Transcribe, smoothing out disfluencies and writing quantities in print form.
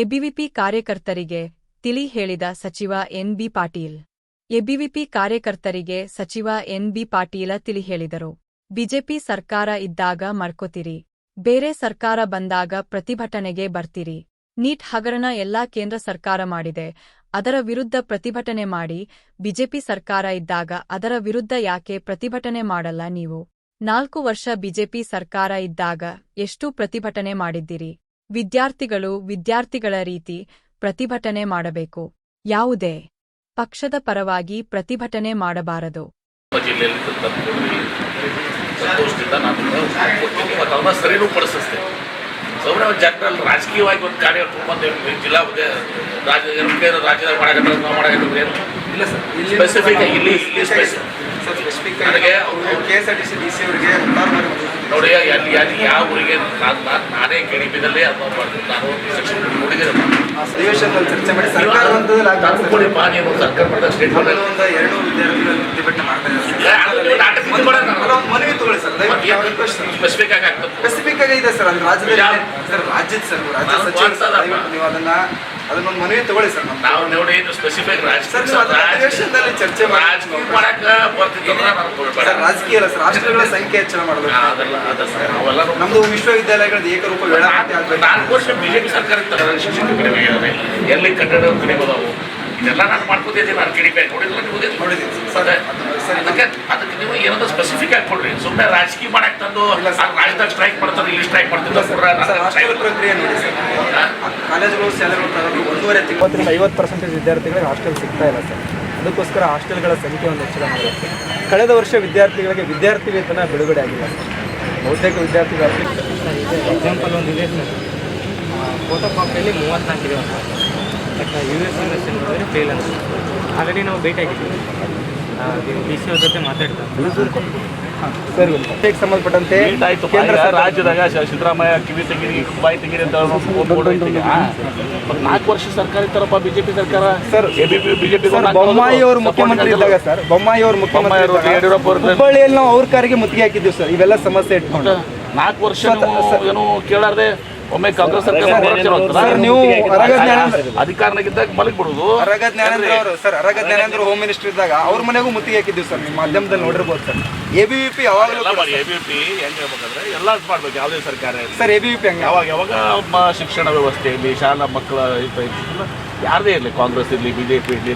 ABVP ಕಾರ್ಯಕರ್ತರಿಗೆ ತಿಳಿ ಹೇಳಿದ ಸಚಿವ ಎನ್.ಬಿ. ಪಾಟೀಲ್. ಎಬಿವಿಪಿ ಕಾರ್ಯಕರ್ತರಿಗೆ ಸಚಿವ ಎನ್.ಬಿ. ಪಾಟೀಲ ತಿಳಿ ಹೇಳಿದರು. ಬಿಜೆಪಿ ಸರ್ಕಾರ ಇದ್ದಾಗ ಮರ್ಕೋತೀರಿ, ಬೇರೆ ಸರ್ಕಾರ ಬಂದಾಗ ಪ್ರತಿಭಟನೆಗೆ ಬರ್ತೀರಿ. ನೀಟ್ ಹಗರಣ ಎಲ್ಲಾ ಕೇಂದ್ರ ಸರ್ಕಾರ ಮಾಡಿದೆ, ಅದರ ವಿರುದ್ಧ ಪ್ರತಿಭಟನೆ ಮಾಡಿ. ಬಿಜೆಪಿ ಸರ್ಕಾರ ಇದ್ದಾಗ ಅದರ ವಿರುದ್ಧ ಯಾಕೆ ಪ್ರತಿಭಟನೆ ಮಾಡಲ್ಲ ನೀವು? 4 ವರ್ಷ ಬಿಜೆಪಿ ಸರ್ಕಾರ ಇದ್ದಾಗ ಎಷ್ಟು ಪ್ರತಿಭಟನೆ ಮಾಡಿದ್ದೀರಿ? ವಿದ್ಯಾರ್ಥಿಗಳ ರೀತಿ ಪ್ರತಿಭಟನೆ ಮಾಡಬೇಕು. ಯಾವುದೇ ಪಕ್ಷದ ಪರವಾಗಿ ಪ್ರತಿಭಟನೆ ಮಾಡಬಾರದು. ಜನರಲ್ ರಾಜಕೀಯವಾಗಿ ಒಂದು ಕಾರ್ಯ ಜಿಲ್ಲಾ ರಾಜ್ಯದಾಗ ಮಾಡಕ್ಕೆ ಇಲ್ಲ ಸರ್. ಸ್ಪೆಸಿಫಿಕ್ ಇಲ್ಲಿ ನನಗೆ ನೋಡಿ ಅಲ್ಲಿ ಯಾವ ಊರಿಗೆ ನಾನೇ KDP-ದಲ್ಲಿ ನಾನು ಅಧಿವೇಶನದಲ್ಲಿ ಚರ್ಚೆ ಮಾಡಿ ಸರ್ಕಾರ ನೀವು ಸರ್ಕಾರ ಮಾಡಿದ ಸ್ಟೇಟ್ಮೆಂಟ್ ಮನವಿ ತಗೊಳ್ಳಿ ಸರ್. ಸ್ಪೆಸಿಫಿಕ್ ಆಗಿ ಆಗ್ತದೆ. ಸ್ಪೆಸಿಫಿಕ್ ಆಗಿ ಇದೆ ಸರ್. ರಾಜ್ಯದಲ್ಲಿ ರಾಜ್ಯದ ಸರ್ ರಾಜ್ಯ ಸಚಿವರು ನೀವು ಅದನ್ನೊಂದು ಮನವಿ ತಗೊಳ್ಳಿ ಸರ್. ನಾವು ನೋಡಿ ಸ್ಪೆಸಿಫಿಕ್ ಅಧಿವೇಶನದಲ್ಲಿ ಚರ್ಚೆ ರಾಜಕೀಯ ಅಲ್ಲ ಸರ್, ರಾಷ್ಟ್ರಗಳ ಸಂಖ್ಯೆ ಹೆಚ್ಚಳ ಮಾಡಬೇಕು. ನಮ್ದು ವಿಶ್ವವಿದ್ಯಾಲಯಗಳದ್ದು ಏಕರೂಪ ವೇಳಾಪಟ್ಟಿ ಆಗಬೇಕು. 4 ವರ್ಷ ಬಿಜೆಪಿ ಸರ್ಕಾರ ಶಿಕ್ಷಣ ಕಡಿಮೆ ಆಗಿದ್ದಾರೆ, ಎಲ್ಲಿ ಕಟ್ಟಡ ಕಡಿಮೆ ಅದಾವು, ಇದೆಲ್ಲ ನಾನು ಮಾಡ್ಕೋತಿದ್ದೀನಿ. ನಾನು KDP ನೋಡಿದ್ದೀನಿ. ಅದಕ್ಕೆ ನೀವು ಏನಾದ್ರು ಸ್ಪೆಸಿಫಿಕ್ ಆಗಿ ಕೊಡ್ರಿ. ಸುಮ್ಮನೆ ರಾಜಕೀಯ ಮಾಡಕ್ಕೆ ತಂದು ರಾಜ್ಯದಾಗ ಸ್ಟ್ರೈಕ್ ಮಾಡ್ತಾರೆ, ಇಲ್ಲಿ ಸ್ಟ್ರೈಕ್ ಮಾಡ್ತಿದ್ದಾರೆ. ಪ್ರಕ್ರಿಯೆ ನೋಡಿ ಸರ್. ಕಾಲೇಜುಗಳು ಶಾಲೆಗಳು 1.5 ತಿಂಗಳಿಂದ 50% ವಿದ್ಯಾರ್ಥಿಗಳಿಗೆ ಹಾಸ್ಟೆಲ್ ಸಿಗ್ತಾ ಇಲ್ಲ ಸರ್. ಅದಕ್ಕೋಸ್ಕರ ಹಾಸ್ಟೆಲ್ಗಳ ಸಂಖ್ಯೆ ಒಂದು ಹೆಚ್ಚಳ ಮಾಡಬೇಕು. ಕಳೆದ ವರ್ಷ ವಿದ್ಯಾರ್ಥಿಗಳಿಗೆ ವಿದ್ಯಾರ್ಥಿ ವೇತನ ಬಿಡುಗಡೆ ಆಗಿಲ್ಲ ಸರ್. ಬಹುತೇಕ ವಿದ್ಯಾರ್ಥಿಗಳಿಗೆ ಎಕ್ಸಾಂಪಲ್ ಒಂದು ಇದೆ ಸರ್, ಫೋಟೋ ಕಾಪಿಯಲ್ಲಿ 34 ಇದೆ ಅಂತ, ಬಟ್ US ಯೂನಿವರ್ಸಿಟಿ ನೋಡಿದ್ರೆ ಫೇಲ್ ಅಂತ. ಆಲ್ರೆಡಿ ನಾವು ಭೇಟಿ ಆಗಿದ್ದೀವಿ, DC ಅವ್ರ ಜೊತೆ ಮಾತಾಡ್ತಾರೆ ಸರ್. ಇದಕ್ಕೆ ಸಂಬಂಧಪಟ್ಟಂತೆ ಕೇಂದ್ರ ರಾಜ್ಯದಾಗ ಸಿದ್ದರಾಮಯ್ಯ ಕಿವಿ ತೆಗಿರಿ ಬಾಯಿ ತೆಗಿರಿ ಅಂತ 4 ವರ್ಷ ಸರ್ಕಾರ ಇತ್ತಾರಪ್ಪ ಬಿಜೆಪಿ ಸರ್ಕಾರ ಸರ್. ಬಿಜೆಪಿ ಬೊಮ್ಮಾಯಿ ಅವರು ಮುಖ್ಯಮಂತ್ರಿ ಇದ್ದಾಗ ಸರ್, ಬೊಮ್ಮಾಯಿ ಅವರು ಮುಖ್ಯಮಂತ್ರಿ ಯಡಿಯೂರಪ್ಪ ಹುಬ್ಬಳ್ಳಿಯಲ್ಲಿ ನಾವು ಅವ್ರ ಕಾರಿಗೆ ಮುತ್ತಿಗೆ ಹಾಕಿದ್ದೀವಿ ಸರ್. ಇವೆಲ್ಲ ಸಮಸ್ಯೆ ಇಟ್ಕೊಂಡು 4 ವರ್ಷ ಏನು ಕೇಳಾರ್ದೆ ಒಮ್ಮೆ ಕಾಂಗ್ರೆಸ್ ಸರ್ಕಾರ ನೀವು ಅಧಿಕಾರನಾಗಿದ್ದಾಗ ಮಲಗಿ ಬಿಡುದು. ಅರಗ ಜ್ಞಾನೇಂದ್ರ ಹೋಮ್ ಮಿನಿಸ್ಟರ್ ಇದ್ದಾಗ ಅವ್ರ ಮನೆಗೂ ಮುತ್ತಿಗೆ ಹಾಕಿದ್ದೀವಿ ಸರ್. ನಿಮ್ಮ ಮಾಧ್ಯಮದಲ್ಲಿ ನೋಡಿರ್ಬೋದು ಸರ್. ಎಬಿವಿಪಿ ಯಾವಾಗಲೂ ಎಬಿವಿಪಿ ಹೆಂಗೆ ಹೇಳ್ಬೇಕಂದ್ರೆ ಎಲ್ಲ ಮಾಡ್ಬೇಕು. ಯಾವುದೇ ಸರ್ಕಾರ ಸರ್ ಎಬಿವಿಪಿ ಹಂಗೆ ಯಾವಾಗ ಶಿಕ್ಷಣ ವ್ಯವಸ್ಥೆಯಲ್ಲಿ ಶಾಲಾ ಮಕ್ಕಳ ಯಾರದೇ ಇರಲಿ, ಕಾಂಗ್ರೆಸ್ ಇರಲಿ, ಬಿಜೆಪಿ ಇರಲಿ,